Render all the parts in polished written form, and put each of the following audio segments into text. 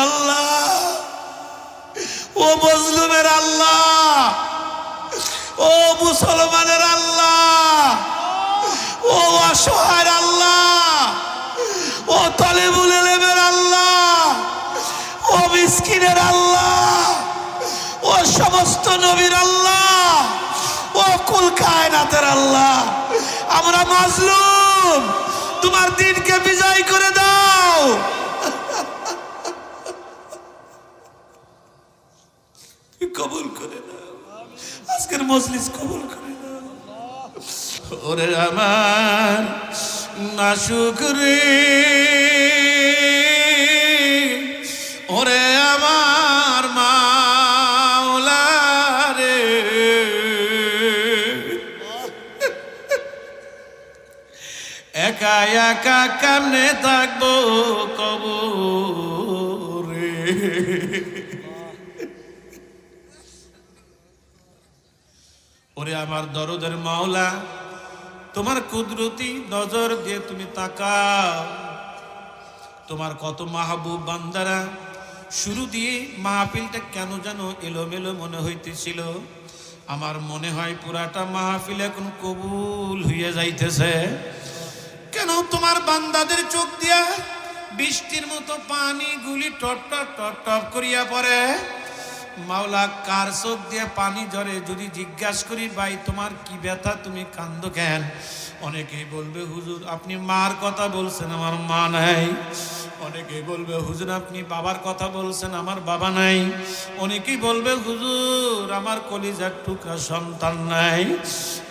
আল্লাহ, ও মজলুমের আল্লাহ, ও মুসলমানের আল্লাহ, ও অসহায়ের আল্লাহ, ও তালেবুল ইলমের আল্লাহ, ও মিসকিনের আল্লাহ, ও সমস্ত নবীর আল্লাহ, ও কুল কায়নাতের আল্লাহ, আমরা মাজলুম, তোমার দিনকে বিজয় করে দাও। কবুল করে দাও, আজকের মজলিস কবুল করে দাও। ওরে আমার মাশুক রে, ওরে আমার মাওলা রে, একা একা কেমনে থাকবো কবরে। ওরে আমার দরদের মাওলা, তোমার কুদরতি নজর দিয়ে তুমি তাকাও। তোমার কত মাহবুব বান্দারা, শুরু দিয়ে মাহফিলটা কেন যেন এলোমেলো মনে হইতেছিল। আমার মনে হয় পুরাটা মাহফিল এখন কবুল হইয়া যাইতেছে। কেন তোমার বান্দাদের চোখ দিয়া বৃষ্টির মতো পানি গুলি টপ টপ টপ টপ করিয়া পড়ে। মাওলা, কার চোখ দিয়ে পানি ঝরে যদি জিজ্ঞাসা করি, ভাই তোমার কি ব্যথা, তুমি কান্দো কেন? অনেকেই বলবে হুজুর আপনি মার কথা বলছেন, আমার মা নাই। অনেকেই বলবে হুজুর আপনি বাবার কথা বলছেন, আমার বাবা নাই। অনেকেই বলবে হুজুর আমার কলিজার টুকরা সন্তান নাই।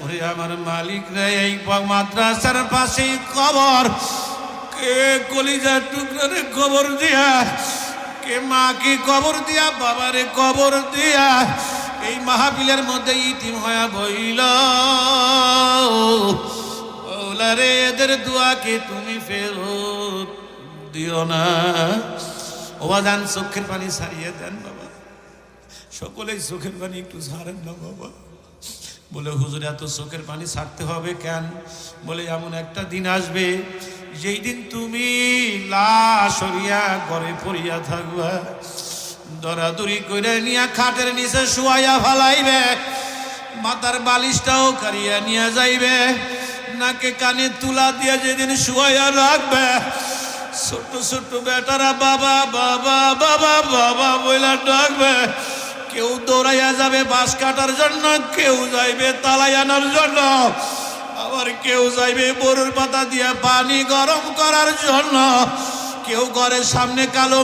ওরে আমার মালিক রে, এই মাদ্রাসার পাশেই কবর, কে কলিজার টুকরা রে কবর দিয়া, কে মাকে কবর দিয়া, বাবারে কবর দিয়া এই মাহফিলের মধ্যে ইতিম হয়ে বইল। ওলারে এদের দোয়াকে তুমি ফেরত দিও না। ওবাজান চোখের পানি ছাড়িয়ে দেন বাবা, সকলেই চোখের পানি একটু ছাড়েন না বাবা। বলে হুজুর এত চোখের পানি ছাড়তে হবে কেন? বলে এমন একটা দিন আসবে যেই দিন তুমি লাশ হইয়া ঘরে পড়িয়া থাকবা, দরাদরি করে নিয়া খাটের নিচে শুয়াইয়া ফালাইবে, মাথার বালিশটাও কারিয়া নিয়ে যাইবে, নাকে কানে তুলা দিয়ে যেদিন শুয়াইয়া রাখবে, ছোট ছোট বেটারা বাবা বাবা বাবা বাবা বইলা ডাকবে। কেউ দৌড়াইয়া যাবে বাঁশ কাটার জন্য, কেউ যাইবে তালাই আনার জন্য, আবার কেউ যাইবে বরুর পাতা দিয়া পানি গরম করার জন্য, কেউ ঘরের সামনে কালো